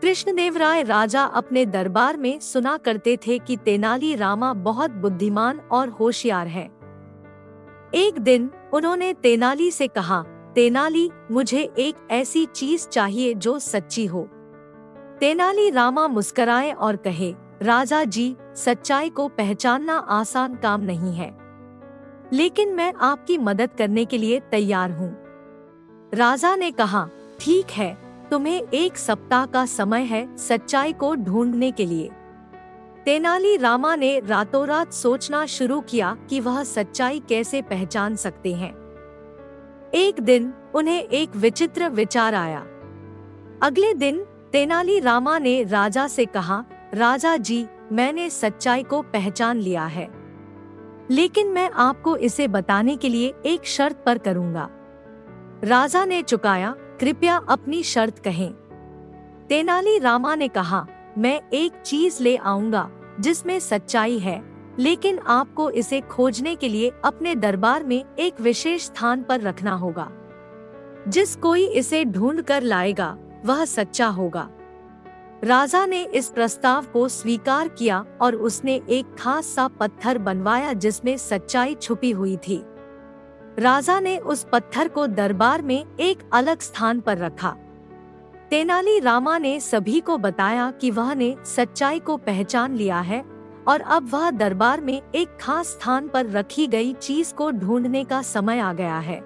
कृष्णदेवराय राजा अपने दरबार में सुना करते थे कि तेनाली रामा बहुत बुद्धिमान और होशियार है। एक दिन उन्होंने तेनाली से कहा, तेनाली, मुझे एक ऐसी चीज चाहिए जो सच्ची हो। तेनाली रामा मुस्कराए और कहे, राजा जी, सच्चाई को पहचानना आसान काम नहीं है, लेकिन मैं आपकी मदद करने के लिए तैयार हूँ। राजा ने कहा, ठीक है, तुम्हें 1 सप्ताह का समय है सच्चाई को ढूंढने के लिए। तेनाली रामा ने रातों रात सोचना शुरू किया कि वह सच्चाई कैसे पहचान सकते हैं। एक दिन उन्हें एक विचित्र विचार आया। अगले दिन तेनाली रामा ने राजा से कहा, राजा जी, मैंने सच्चाई को पहचान लिया है, लेकिन मैं आपको इसे बताने के लिए एक शर्त पर करूंगा। राजा ने चुकाया, कृपया अपनी शर्त कहें। तेनाली रामा ने कहा, मैं एक चीज ले आऊंगा जिसमें सच्चाई है, लेकिन आपको इसे खोजने के लिए अपने दरबार में एक विशेष स्थान पर रखना होगा। जिस कोई इसे ढूंढ कर लाएगा वह सच्चा होगा। राजा ने इस प्रस्ताव को स्वीकार किया और उसने एक खास सा पत्थर बनवाया जिसमें सच्चाई छुपी हुई थी। राजा ने उस पत्थर को दरबार में एक अलग स्थान पर रखा। तेनाली रामा ने सभी को बताया कि वह ने सच्चाई को पहचान लिया है और अब वह दरबार में एक खास स्थान पर रखी गई चीज को ढूंढने का समय आ गया है।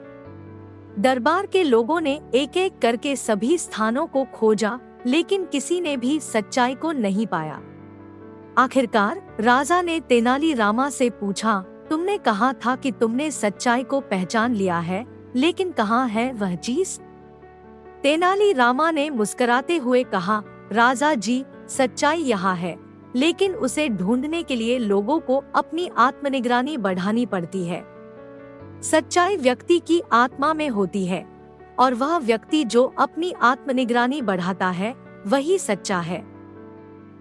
दरबार के लोगों ने एक एक करके सभी स्थानों को खोजा, लेकिन किसी ने भी सच्चाई को नहीं पाया। आखिरकार राजा ने तेनाली रामा से पूछा, तुमने कहा था कि तुमने सच्चाई को पहचान लिया है, लेकिन कहाँ है वह चीज? तेनाली रामा ने मुस्कुराते हुए कहा, राजा जी, सच्चाई यहाँ है, लेकिन उसे ढूंढने के लिए लोगों को अपनी आत्मनिगरानी बढ़ानी पड़ती है। सच्चाई व्यक्ति की आत्मा में होती है और वह व्यक्ति जो अपनी आत्मनिगरानी बढ़ाता है वही सच्चा है।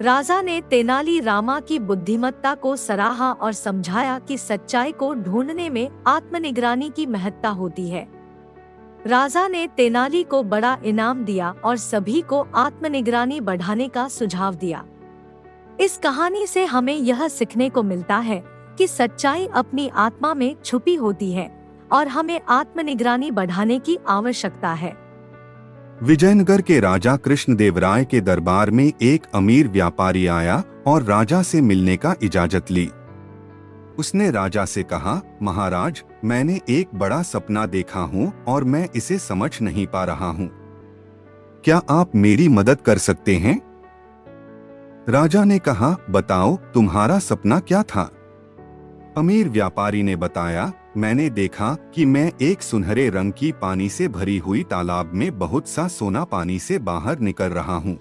राजा ने तेनाली रामा की बुद्धिमत्ता को सराहा और समझाया कि सच्चाई को ढूंढने में आत्मनिगरानी की महत्ता होती है। राजा ने तेनाली को बड़ा इनाम दिया और सभी को आत्मनिगरानी बढ़ाने का सुझाव दिया। इस कहानी से हमें यह सीखने को मिलता है कि सच्चाई अपनी आत्मा में छुपी होती है और हमें आत्मनिगरानी बढ़ाने की आवश्यकता है। विजयनगर के राजा कृष्णदेवराय के दरबार में एक अमीर व्यापारी आया और राजा से मिलने का इजाजत ली। उसने राजा से कहा, महाराज, मैंने एक बड़ा सपना देखा हूँ और मैं इसे समझ नहीं पा रहा हूँ। क्या आप मेरी मदद कर सकते हैं? राजा ने कहा, बताओ, तुम्हारा सपना क्या था? अमीर व्यापारी ने बताया, मैंने देखा कि मैं एक सुनहरे रंग की पानी से भरी हुई तालाब में बहुत सा सोना पानी से बाहर निकल रहा हूँ।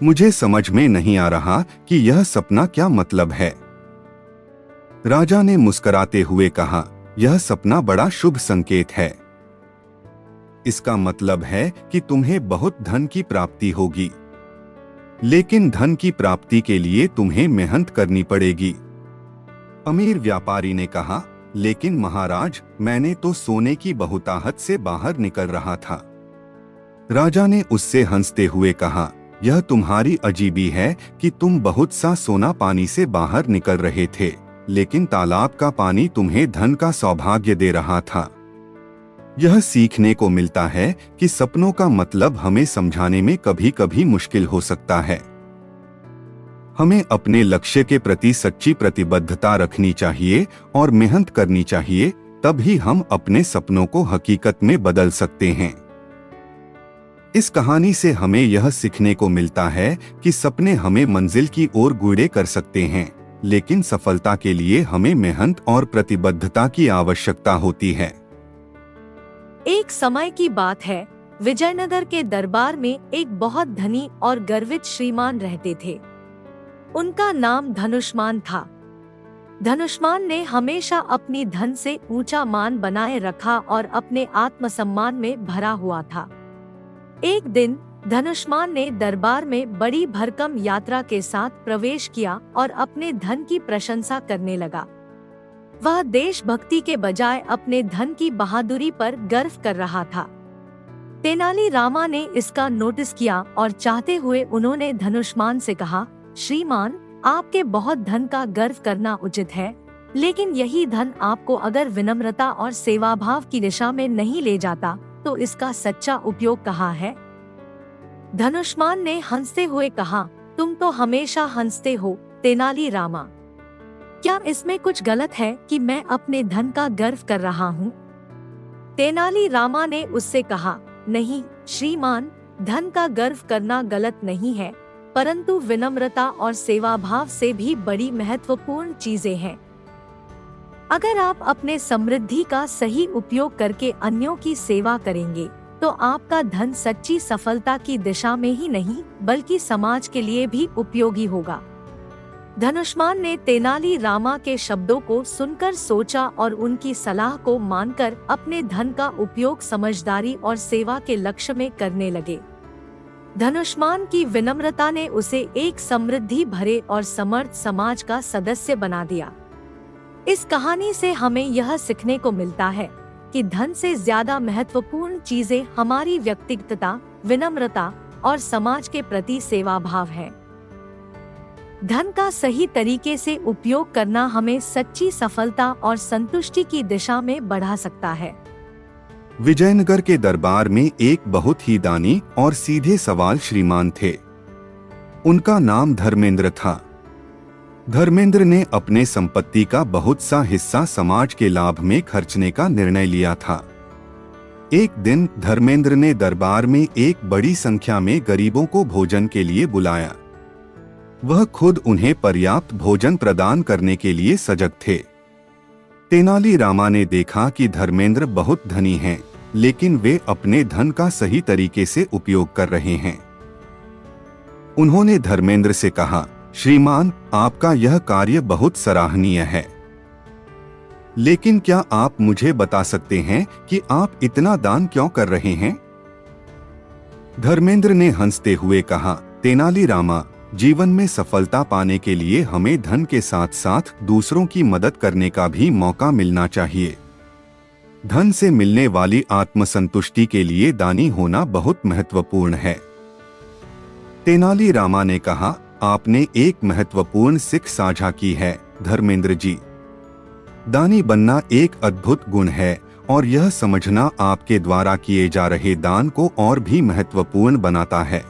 मुझे समझ में नहीं आ रहा कि यह सपना क्या मतलब है। राजा ने मुस्कुराते हुए कहा, यह सपना बड़ा शुभ संकेत है। इसका मतलब है कि तुम्हें बहुत धन की प्राप्ति होगी, लेकिन धन की प्राप्ति के लिए तुम्हें मेहनत करनी पड़ेगी। अमीर व्यापारी ने कहा, लेकिन महाराज, मैंने तो सोने की बहुतायत से बाहर निकल रहा था। राजा ने उससे हंसते हुए कहा, यह तुम्हारी अजीबी है कि तुम बहुत सा सोना पानी से बाहर निकल रहे थे, लेकिन तालाब का पानी तुम्हें धन का सौभाग्य दे रहा था। यह सीखने को मिलता है कि सपनों का मतलब हमें समझाने में कभी कभी मुश्किल हो सकता है। हमें अपने लक्ष्य के प्रति सच्ची प्रतिबद्धता रखनी चाहिए और मेहनत करनी चाहिए, तभी हम अपने सपनों को हकीकत में बदल सकते हैं। इस कहानी से हमें यह सीखने को मिलता है कि सपने हमें मंजिल की ओर गुड़े कर सकते हैं, लेकिन सफलता के लिए हमें मेहनत और प्रतिबद्धता की आवश्यकता होती है। एक समय की बात है, विजयनगर के दरबार में एक बहुत धनी और गर्वित श्रीमान रहते थे। उनका नाम धनुष्मान था। धनुष्मान ने हमेशा अपनी धन से ऊंचा मान बनाए रखा और अपने आत्मसम्मान में भरा हुआ था। एक दिन धनुष्मान ने दरबार में बड़ी भरकम यात्रा के साथ प्रवेश किया और अपने धन की प्रशंसा करने लगा। वह देशभक्ति के बजाय अपने धन की बहादुरी पर गर्व कर रहा था। तेनाली रामा ने इसका नोटिस किया और चाहते हुए उन्होंने धनुष्मान से कहा, श्रीमान, आपके बहुत धन का गर्व करना उचित है, लेकिन यही धन आपको अगर विनम्रता और सेवाभाव की दिशा में नहीं ले जाता तो इसका सच्चा उपयोग कहाँ है? धनुष्मान ने हंसते हुए कहा, तुम तो हमेशा हंसते हो तेनाली रामा। क्या इसमें कुछ गलत है कि मैं अपने धन का गर्व कर रहा हूँ? तेनाली रामा ने उससे कहा, नहीं श्रीमान, धन का गर्व करना गलत नहीं है, परंतु विनम्रता और सेवाभाव से भी बड़ी महत्वपूर्ण चीजें हैं। अगर आप अपने समृद्धि का सही उपयोग करके अन्यों की सेवा करेंगे तो आपका धन सच्ची सफलता की दिशा में ही नहीं बल्कि समाज के लिए भी उपयोगी होगा। धनुष्मान ने तेनाली रामा के शब्दों को सुनकर सोचा और उनकी सलाह को मानकर अपने धन का उपयोग समझदारी और सेवा के लक्ष्य में करने लगे। धनुष्मान की विनम्रता ने उसे एक समृद्धि भरे और समर्थ समाज का सदस्य बना दिया। इस कहानी से हमें यह सीखने को मिलता है कि धन से ज्यादा महत्वपूर्ण चीजें हमारी व्यक्तिगतता, विनम्रता और समाज के प्रति सेवा भाव है। धन का सही तरीके से उपयोग करना हमें सच्ची सफलता और संतुष्टि की दिशा में बढ़ा सकता है। विजयनगर के दरबार में एक बहुत ही दानी और सीधे सवाल श्रीमान थे। उनका नाम धर्मेंद्र था। धर्मेंद्र ने अपने संपत्ति का बहुत सा हिस्सा समाज के लाभ में खर्चने का निर्णय लिया था। एक दिन धर्मेंद्र ने दरबार में एक बड़ी संख्या में गरीबों को भोजन के लिए बुलाया। वह खुद उन्हें पर्याप्त भोजन प्रदान करने के लिए सजग थे। तेनाली रामा ने देखा कि धर्मेंद्र बहुत धनी हैं, लेकिन वे अपने धन का सही तरीके से उपयोग कर रहे हैं। उन्होंने धर्मेंद्र से कहा, श्रीमान, आपका यह कार्य बहुत सराहनीय है, लेकिन क्या आप मुझे बता सकते हैं कि आप इतना दान क्यों कर रहे हैं? धर्मेंद्र ने हंसते हुए कहा, तेनाली रामा, जीवन में सफलता पाने के लिए हमें धन के साथ साथ दूसरों की मदद करने का भी मौका मिलना चाहिए। धन से मिलने वाली आत्मसंतुष्टि के लिए दानी होना बहुत महत्वपूर्ण है। तेनाली रामा ने कहा, आपने एक महत्वपूर्ण सीख साझा की है धर्मेंद्र जी। दानी बनना एक अद्भुत गुण है और यह समझना आपके द्वारा किए जा रहे दान को और भी महत्वपूर्ण बनाता है।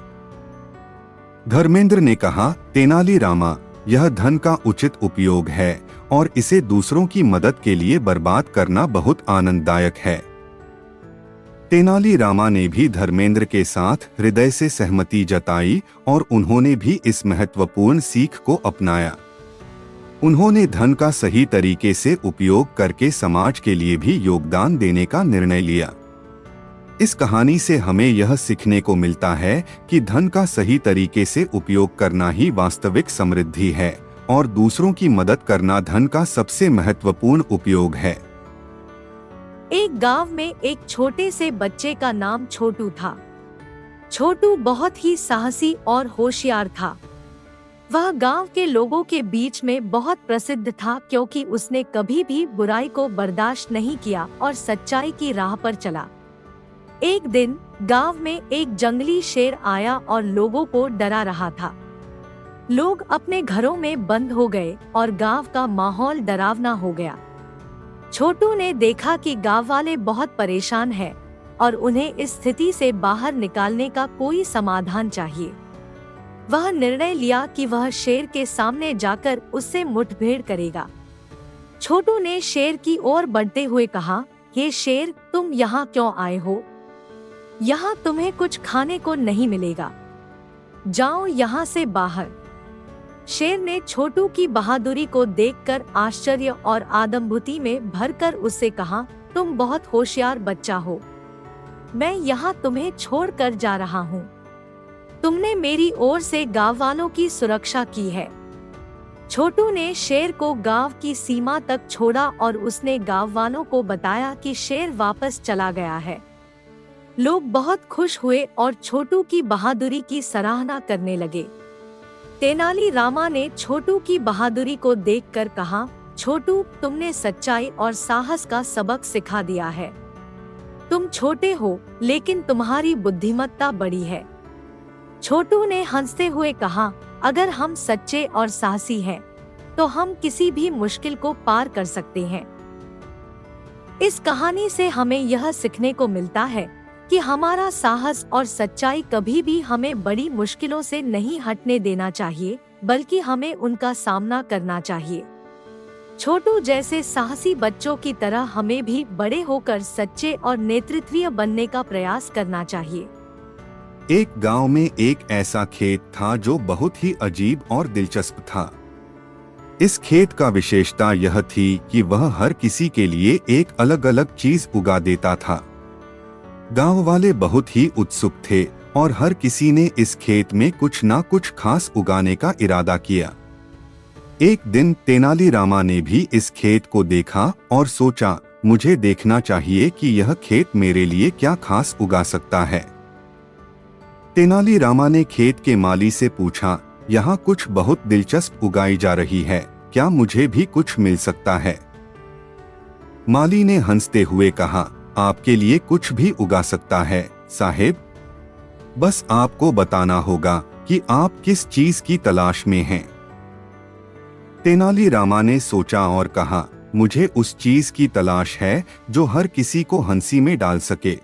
धर्मेंद्र ने कहा, तेनाली रामा, यह धन का उचित उपयोग है और इसे दूसरों की मदद के लिए बर्बाद करना बहुत आनंददायक है। तेनाली रामा ने भी धर्मेंद्र के साथ हृदय से सहमति जताई और उन्होंने भी इस महत्वपूर्ण सीख को अपनाया। उन्होंने धन का सही तरीके से उपयोग करके समाज के लिए भी योगदान देने का निर्णय लिया। इस कहानी से हमें यह सीखने को मिलता है कि धन का सही तरीके से उपयोग करना ही वास्तविक समृद्धि है और दूसरों की मदद करना धन का सबसे महत्वपूर्ण उपयोग है। एक गांव में एक छोटे से बच्चे का नाम छोटू था। छोटू बहुत ही साहसी और होशियार था। वह गांव के लोगों के बीच में बहुत प्रसिद्ध था क्योंकि उसने कभी भी बुराई को बर्दाश्त नहीं किया और सच्चाई की राह पर चला। एक दिन गांव में एक जंगली शेर आया और लोगों को डरा रहा था। लोग अपने घरों में बंद हो गए और गांव का माहौल डरावना हो गया। छोटू ने देखा कि गांव वाले बहुत परेशान हैं और उन्हें इस स्थिति से बाहर निकालने का कोई समाधान चाहिए। वह निर्णय लिया कि वह शेर के सामने जाकर उससे मुठभेड़ करेगा। छोटू ने शेर की ओर बढ़ते हुए कहा, हे शेर, तुम यहाँ क्यों आए हो? यहाँ तुम्हें कुछ खाने को नहीं मिलेगा, जाओ यहाँ से बाहर। शेर ने छोटू की बहादुरी को देखकर आश्चर्य और आदम्भुति में भरकर उससे कहा, तुम बहुत होशियार बच्चा हो, मैं यहाँ तुम्हें छोड़कर जा रहा हूँ। तुमने मेरी ओर से गांव वालों की सुरक्षा की है। छोटू ने शेर को गांव की सीमा तक छोड़ा और उसने गांव वालों को बताया कि शेर वापस चला गया है। लोग बहुत खुश हुए और छोटू की बहादुरी की सराहना करने लगे। तेनाली रामा ने छोटू की बहादुरी को देखकर कहा, छोटू, तुमने सच्चाई और साहस का सबक सिखा दिया है। तुम छोटे हो लेकिन तुम्हारी बुद्धिमत्ता बड़ी है। छोटू ने हंसते हुए कहा, अगर हम सच्चे और साहसी हैं, तो हम किसी भी मुश्किल को पार कर सकते हैं। इस कहानी से हमें यह सीखने को मिलता है कि हमारा साहस और सच्चाई कभी भी हमें बड़ी मुश्किलों से नहीं हटने देना चाहिए, बल्कि हमें उनका सामना करना चाहिए। छोटू जैसे साहसी बच्चों की तरह हमें भी बड़े होकर सच्चे और नेतृत्वीय बनने का प्रयास करना चाहिए। एक गांव में एक ऐसा खेत था जो बहुत ही अजीब और दिलचस्प था। इस खेत का विशेषता यह थी कि वह हर किसी के लिए एक अलग अलग चीज उगा देता था। गांव वाले बहुत ही उत्सुक थे और हर किसी ने इस खेत में कुछ ना कुछ खास उगाने का इरादा किया। एक दिन तेनालीरामा ने भी इस खेत को देखा और सोचा, मुझे देखना चाहिए कि यह खेत मेरे लिए क्या खास उगा सकता है। तेनालीरामा ने खेत के माली से पूछा, यहाँ कुछ बहुत दिलचस्प उगाई जा रही है, क्या मुझे भी कुछ मिल सकता है? माली ने हंसते हुए कहा, आपके लिए कुछ भी उगा सकता है साहेब, बस आपको बताना होगा कि आप किस चीज की तलाश में हैं। तेनालीरामा ने सोचा और कहा, मुझे उस चीज की तलाश है जो हर किसी को हंसी में डाल सके।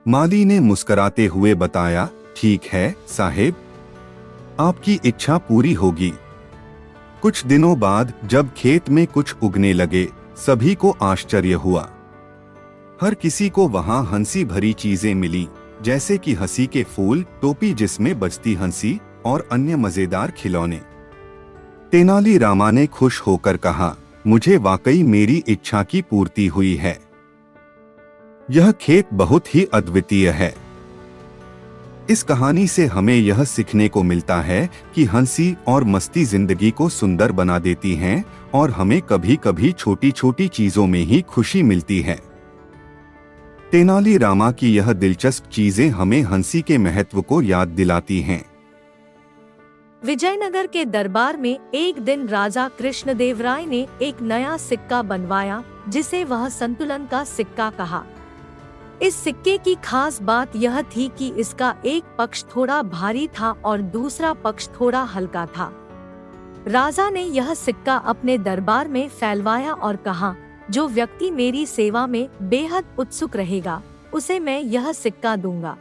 माली ने मुस्कुराते हुए बताया, ठीक है साहेब, आपकी इच्छा पूरी होगी। कुछ दिनों बाद जब खेत में कुछ उगने लगे, सभी को आश्चर्य हुआ। हर किसी को वहां हंसी भरी चीजें मिली, जैसे कि हंसी के फूल, टोपी जिसमें बजती हंसी और अन्य मजेदार खिलौने। तेनालीरामा ने खुश होकर कहा, मुझे वाकई मेरी इच्छा की पूर्ति हुई है। यह खेत बहुत ही अद्वितीय है। इस कहानी से हमें यह सीखने को मिलता है कि हंसी और मस्ती जिंदगी को सुंदर बना देती हैं और हमें कभी कभी छोटी छोटी चीजों में ही खुशी मिलती है। तेनालीरामा की यह दिलचस्प चीजें हमें हंसी के महत्व को याद दिलाती हैं। विजयनगर के दरबार में एक दिन राजा कृष्णदेवराय ने एक नया सिक्का बनवाया, जिसे वह संतुलन का सिक्का कहा। इस सिक्के की खास बात यह थी कि इसका एक पक्ष थोड़ा भारी था और दूसरा पक्ष थोड़ा हल्का था। राजा ने यह सिक्का अपने दरबार में फैलवाया और कहा, जो व्यक्ति मेरी सेवा में बेहद उत्सुक रहेगा, उसे मैं यह सिक्का दूंगा।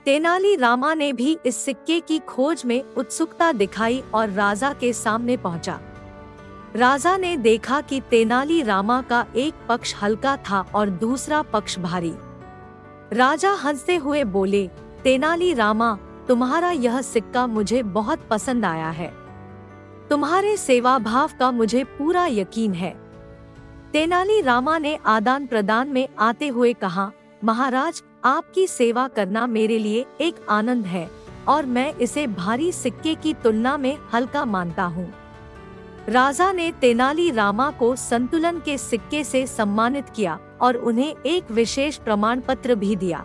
तेनालीरामा ने भी इस सिक्के की खोज में उत्सुकता दिखाई और राजा के सामने पहुंचा। राजा ने देखा कि तेनालीरामा का एक पक्ष हल्का था और दूसरा पक्ष भारी। राजा हंसते हुए बोले, तेनालीरामा, तुम्हारा यह सिक्का मुझे बहुत पसंद आया है। तुम्हारे सेवा भाव का मुझे पूरा यकीन है। तेनालीरामा ने आदान प्रदान में आते हुए कहा, महाराज, आपकी सेवा करना मेरे लिए एक आनंद है और मैं इसे भारी सिक्के की तुलना में हल्का मानता हूँ। राजा ने तेनालीरामा को संतुलन के सिक्के से सम्मानित किया और उन्हें एक विशेष प्रमाण पत्र भी दिया।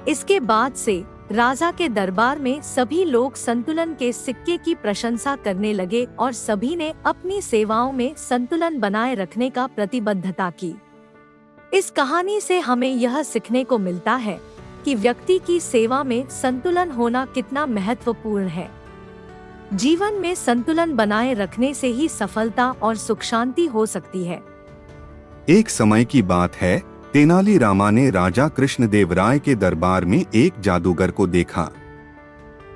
इसके बाद से राजा के दरबार में सभी लोग संतुलन के सिक्के की प्रशंसा करने लगे और सभी ने अपनी सेवाओं में संतुलन बनाए रखने का प्रतिबद्धता की। इस कहानी से हमें यह सीखने को मिलता है कि व्यक्ति की सेवा में संतुलन होना कितना महत्वपूर्ण है। जीवन में संतुलन बनाए रखने से ही सफलता और सुख शांति हो सकती है। एक समय की बात है, तेनालीरामा ने राजा कृष्णदेवराय के दरबार में एक जादूगर को देखा।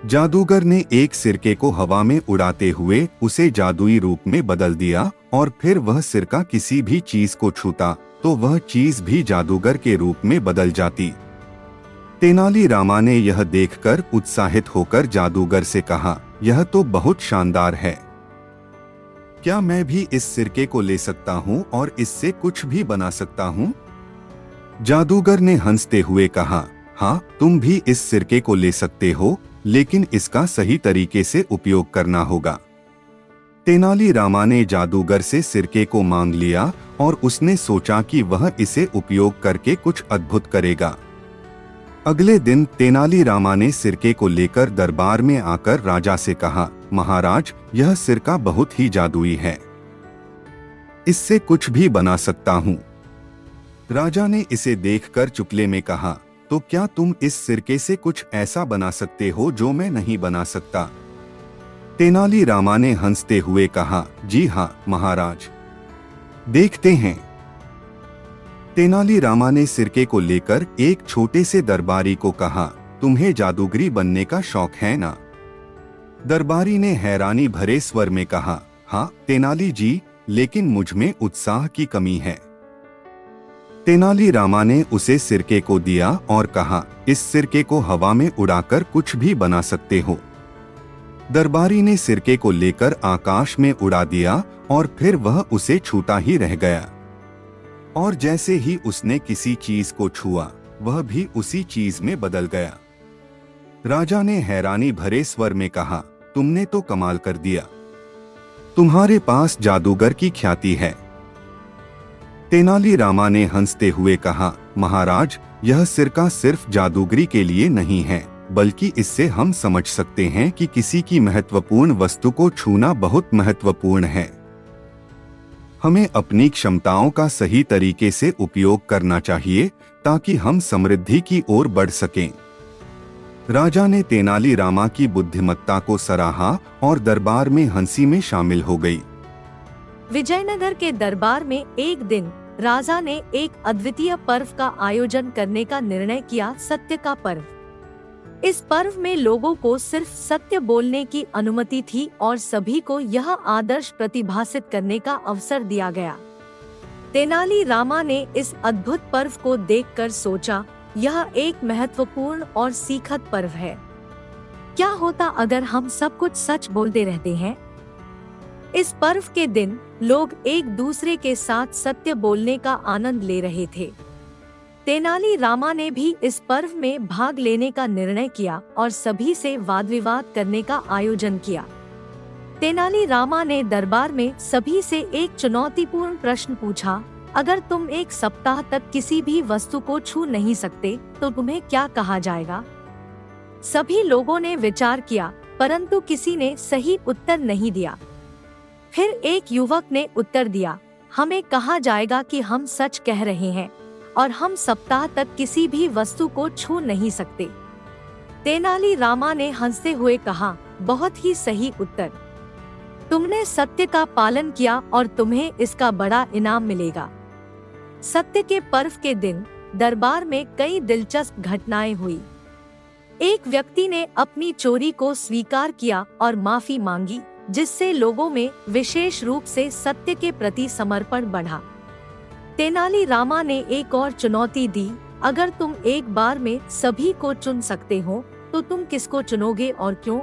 जादूगर ने एक सिरके को हवा में उड़ाते हुए उसे जादुई रूप में बदल दिया और फिर वह सिरका किसी भी चीज को छूता तो वह चीज भी जादूगर के रूप में बदल जाती। तेनालीरामा ने यह देखकर उत्साहित होकर जादूगर से कहा, यह तो बहुत शानदार है। क्या मैं भी इस सिरके को ले सकता हूँ और इससे कुछ भी बना सकता हूँ? जादूगर ने हंसते हुए कहा, हाँ, तुम भी इस सिरके को ले सकते हो, लेकिन इसका सही तरीके से उपयोग करना होगा। तेनालीरामा ने जादूगर से सिरके को मांग लिया और उसने सोचा कि वह इसे उपयोग करके कुछ अद्भुत करेगा। अगले दिन तेनालीरामा ने सिरके को लेकर दरबार में आकर राजा से कहा, महाराज, यह सिरका बहुत ही जादुई है, इससे कुछ भी बना सकता हूँ। राजा ने इसे देखकर चुकले में कहा, तो क्या तुम इस सिरके से कुछ ऐसा बना सकते हो जो मैं नहीं बना सकता? तेनाली रामा ने हंसते हुए कहा, जी हाँ महाराज, देखते हैं। तेनाली रामा ने सिरके को लेकर एक छोटे से दरबारी को कहा, तुम्हें जादूगरी बनने का शौक है ना? दरबारी ने हैरानी भरे स्वर में कहा, हाँ तेनाली जी, लेकिन मुझ में उत्साह की कमी है। तेनाली रामा ने उसे सिरके को दिया और कहा, इस सिरके को हवा में उड़ाकर कुछ भी बना सकते हो। दरबारी ने सिरके को लेकर आकाश में उड़ा दिया और फिर वह उसे छूता ही रह गया। और जैसे ही उसने किसी चीज को छुआ, वह भी उसी चीज में बदल गया। राजा ने हैरानी भरे स्वर में कहा, तुमने तो कमाल कर दिया, तुम्हारे पास जादूगर की ख्याति है। तेनाली रामा ने हंसते हुए कहा, महाराज, यह सिरका सिर्फ जादूगरी के लिए नहीं है, बल्कि इससे हम समझ सकते हैं कि किसी की महत्वपूर्ण वस्तु को छूना बहुत महत्वपूर्ण है। हमें अपनी क्षमताओं का सही तरीके से उपयोग करना चाहिए ताकि हम समृद्धि की ओर बढ़ सकें। राजा ने तेनाली रामा की बुद्धिमत्ता को सराहा और दरबार में हंसी में शामिल हो गई। विजयनगर के दरबार में एक दिन राजा ने एक अद्वितीय पर्व का आयोजन करने का निर्णय किया, सत्य का पर्व। इस पर्व में लोगों को सिर्फ सत्य बोलने की अनुमति थी और सभी को यह आदर्श प्रतिभासित करने का अवसर दिया गया। तेनाली रामा ने इस अद्भुत पर्व को देखकर सोचा, यह एक महत्वपूर्ण और सीखद पर्व है। क्या होता अगर हम सब कुछ सच बोलते रहते हैं? इस पर्व के दिन लोग एक दूसरे के साथ सत्य बोलने का आनंद ले रहे थे। तेनाली रामा ने भी इस पर्व में भाग लेने का निर्णय किया और सभी से वाद विवाद करने का आयोजन किया। तेनाली रामा ने दरबार में सभी से एक चुनौतीपूर्ण प्रश्न पूछा, अगर तुम एक सप्ताह तक किसी भी वस्तु को छू नहीं सकते तो तुम्हें क्या कहा जाएगा? सभी लोगों ने विचार किया, परंतु किसी ने सही उत्तर नहीं दिया। फिर एक युवक ने उत्तर दिया, हमें कहा जाएगा कि हम सच कह रहे हैं और हम सप्ताह तक किसी भी वस्तु को छू नहीं सकते। तेनाली रामा ने हंसते हुए कहा, बहुत ही सही उत्तर। तुमने सत्य का पालन किया और तुम्हें इसका बड़ा इनाम मिलेगा। सत्य के पर्व के दिन दरबार में कई दिलचस्प घटनाएं हुई। एक व्यक्ति ने अपनी चोरी को स्वीकार किया और माफी मांगी, जिससे लोगों में विशेष रूप से सत्य के प्रति समर्पण बढ़ा। तेनाली रामा ने एक और चुनौती दी, अगर तुम एक बार में सभी को चुन सकते हो तो तुम किसको चुनोगे और क्यों?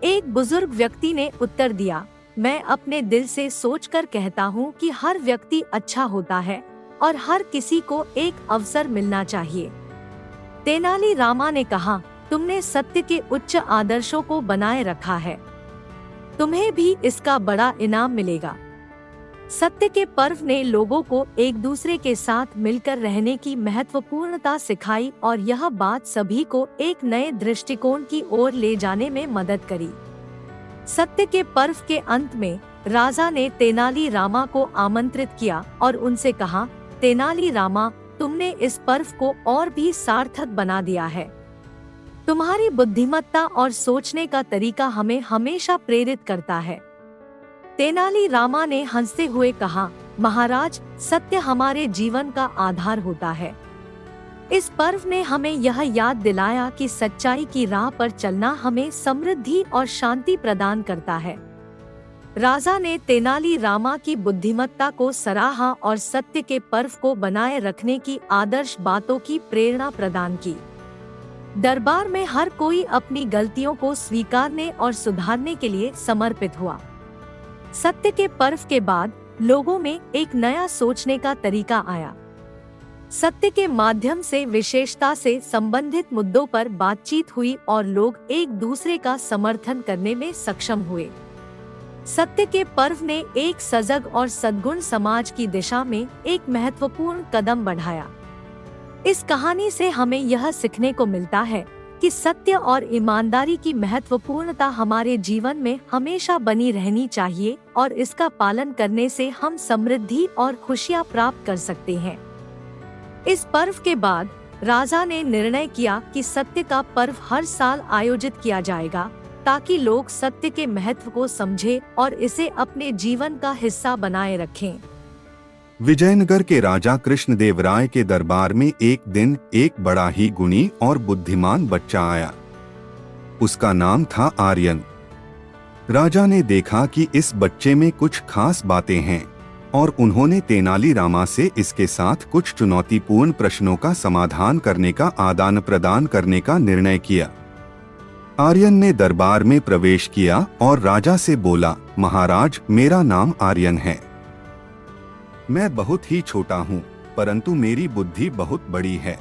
एक बुजुर्ग व्यक्ति ने उत्तर दिया, मैं अपने दिल से सोचकर कहता हूँ कि हर व्यक्ति अच्छा होता है और हर किसी को एक अवसर मिलना चाहिए। तेनाली रामा ने कहा, तुमने सत्य के उच्च आदर्शों को बनाए रखा है, तुम्हें भी इसका बड़ा इनाम मिलेगा। सत्य के पर्व ने लोगों को एक दूसरे के साथ मिलकर रहने की महत्वपूर्णता सिखाई और यह बात सभी को एक नए दृष्टिकोण की ओर ले जाने में मदद करी। सत्य के पर्व के अंत में राजा ने तेनाली रामा को आमंत्रित किया और उनसे कहा, तेनाली रामा, तुमने इस पर्व को और भी सार्थक बना दिया है। तुम्हारी बुद्धिमत्ता और सोचने का तरीका हमें हमेशा प्रेरित करता है। तेनाली रामा ने हंसते हुए कहा, महाराज, सत्य हमारे जीवन का आधार होता है। इस पर्व ने हमें यह याद दिलाया कि सच्चाई की राह पर चलना हमें समृद्धि और शांति प्रदान करता है। राजा ने तेनाली रामा की बुद्धिमत्ता को सराहा और सत्य के पर्व को बनाए रखने की आदर्श बातों की प्रेरणा प्रदान की। दरबार में हर कोई अपनी गलतियों को स्वीकारने और सुधारने के लिए समर्पित हुआ। सत्य के पर्व के बाद लोगों में एक नया सोचने का तरीका आया। सत्य के माध्यम से विशेषता से संबंधित मुद्दों पर बातचीत हुई और लोग एक दूसरे का समर्थन करने में सक्षम हुए। सत्य के पर्व ने एक सजग और सद्गुण समाज की दिशा में एक महत्वपूर्ण कदम बढ़ाया। इस कहानी से हमें यह सीखने को मिलता है कि सत्य और ईमानदारी की महत्वपूर्णता हमारे जीवन में हमेशा बनी रहनी चाहिए और इसका पालन करने से हम समृद्धि और खुशियां प्राप्त कर सकते हैं। इस पर्व के बाद राजा ने निर्णय किया कि सत्य का पर्व हर साल आयोजित किया जाएगा, ताकि लोग सत्य के महत्व को समझें और इसे अपने जीवन का हिस्सा बनाए रखें। विजयनगर के राजा कृष्णदेवराय के दरबार में एक दिन एक बड़ा ही गुणी और बुद्धिमान बच्चा आया। उसका नाम था आर्यन। राजा ने देखा कि इस बच्चे में कुछ खास बातें हैं और उन्होंने तेनालीरामा से इसके साथ कुछ चुनौतीपूर्ण प्रश्नों का समाधान करने का आदान प्रदान करने का निर्णय किया। आर्यन ने दरबार में प्रवेश किया और राजा से बोला, महाराज, मेरा नाम आर्यन है। मैं बहुत ही छोटा हूँ, परंतु मेरी बुद्धि बहुत बड़ी है।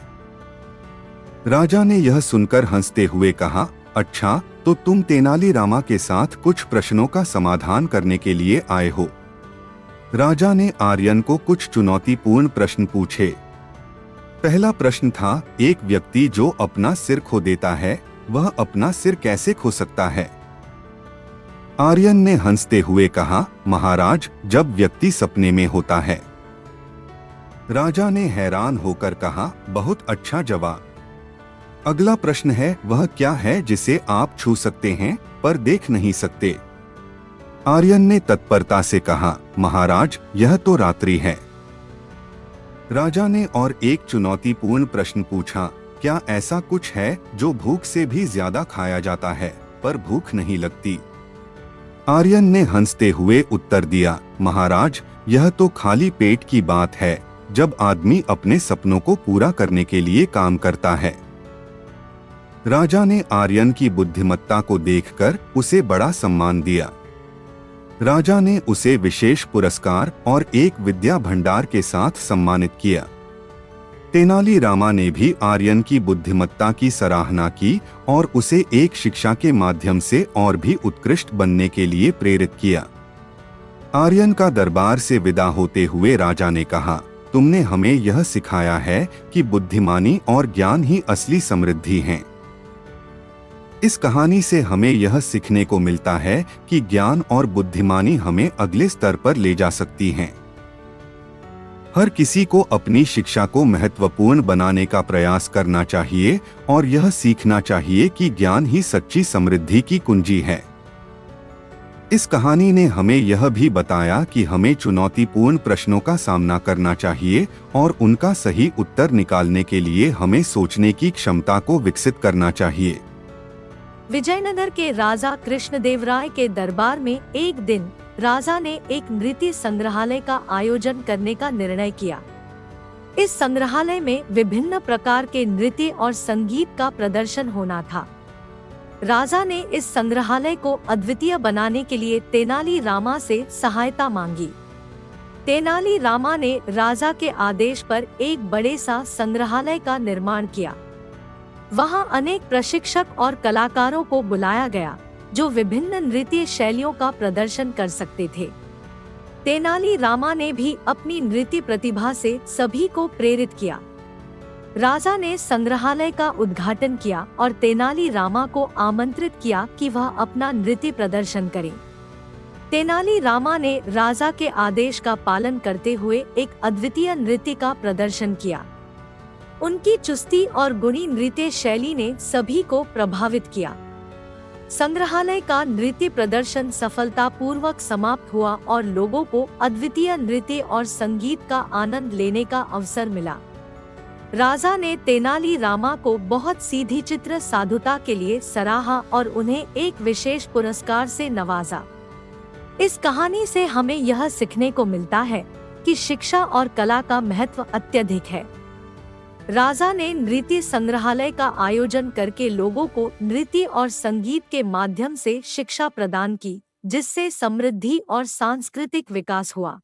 राजा ने यह सुनकर हंसते हुए कहा, अच्छा, तो तुम तेनालीरामा के साथ कुछ प्रश्नों का समाधान करने के लिए आए हो। राजा ने आर्यन को कुछ चुनौतीपूर्ण प्रश्न पूछे। पहला प्रश्न था, एक व्यक्ति जो अपना सिर खो देता है, वह अपना सिर कैसे खो सकता है? आर्यन ने हंसते हुए कहा, महाराज, जब व्यक्ति सपने में होता है। राजा ने हैरान होकर कहा, बहुत अच्छा जवाब। अगला प्रश्न है, वह क्या है जिसे आप छू सकते हैं पर देख नहीं सकते? आर्यन ने तत्परता से कहा, महाराज, यह तो रात्रि है। राजा ने और एक चुनौतीपूर्ण प्रश्न पूछा, क्या ऐसा कुछ है जो भूख से भी ज्यादा खाया जाता है पर भूख नहीं लगती? आर्यन ने हंसते हुए उत्तर दिया, महाराज, यह तो खाली पेट की बात है, जब आदमी अपने सपनों को पूरा करने के लिए काम करता है। राजा ने आर्यन की बुद्धिमत्ता को देखकर उसे बड़ा सम्मान दिया। राजा ने उसे विशेष पुरस्कार और एक विद्या भंडार के साथ सम्मानित किया। तेनालीरामा ने भी आर्यन की बुद्धिमत्ता की सराहना की और उसे एक शिक्षा के माध्यम से और भी उत्कृष्ट बनने के लिए प्रेरित किया। आर्यन का दरबार से विदा होते हुए राजा ने कहा, तुमने हमें यह सिखाया है कि बुद्धिमानी और ज्ञान ही असली समृद्धि हैं। इस कहानी से हमें यह सीखने को मिलता है कि ज्ञान और बुद्धिमानी हमें अगले स्तर पर ले जा सकती हैं। हर किसी को अपनी शिक्षा को महत्वपूर्ण बनाने का प्रयास करना चाहिए और यह सीखना चाहिए कि ज्ञान ही सच्ची समृद्धि की कुंजी है। इस कहानी ने हमें यह भी बताया कि हमें चुनौतीपूर्ण प्रश्नों का सामना करना चाहिए और उनका सही उत्तर निकालने के लिए हमें सोचने की क्षमता को विकसित करना चाहिए। विजयनगर के राजा कृष्णदेवराय के दरबार में एक दिन राजा ने एक नृत्य संग्रहालय का आयोजन करने का निर्णय किया। इस संग्रहालय में विभिन्न प्रकार के नृत्य और संगीत का प्रदर्शन होना था। राजा ने इस संग्रहालय को अद्वितीय बनाने के लिए तेनालीरामा से सहायता मांगी। तेनालीरामा ने राजा के आदेश पर एक बड़े सा संग्रहालय का निर्माण किया। वहां अनेक प्रशिक्षक और कलाकारों को बुलाया गया जो विभिन्न नृत्य शैलियों का प्रदर्शन कर सकते थे। तेनालीरामा ने भी अपनी नृत्य प्रतिभा से सभी को प्रेरित किया। राजा ने संग्रहालय का उद्घाटन किया और तेनालीरामा को आमंत्रित किया कि वह अपना नृत्य प्रदर्शन करे। तेनालीरामा ने राजा के आदेश का पालन करते हुए एक अद्वितीय नृत्य का प्रदर्शन किया। उनकी चुस्ती और गुणी नृत्य शैली ने सभी को प्रभावित किया। संग्रहालय का नृत्य प्रदर्शन सफलतापूर्वक समाप्त हुआ और लोगों को अद्वितीय नृत्य और संगीत का आनंद लेने का अवसर मिला। राजा ने तेनालीरामा को बहुत सीधी चित्र साधुता के लिए सराहा और उन्हें एक विशेष पुरस्कार से नवाजा। इस कहानी से हमें यह सीखने को मिलता है कि शिक्षा और कला का महत्व अत्यधिक है। राजा ने नृत्य संग्रहालय का आयोजन करके लोगों को नृत्य और संगीत के माध्यम से शिक्षा प्रदान की, जिससे समृद्धि और सांस्कृतिक विकास हुआ।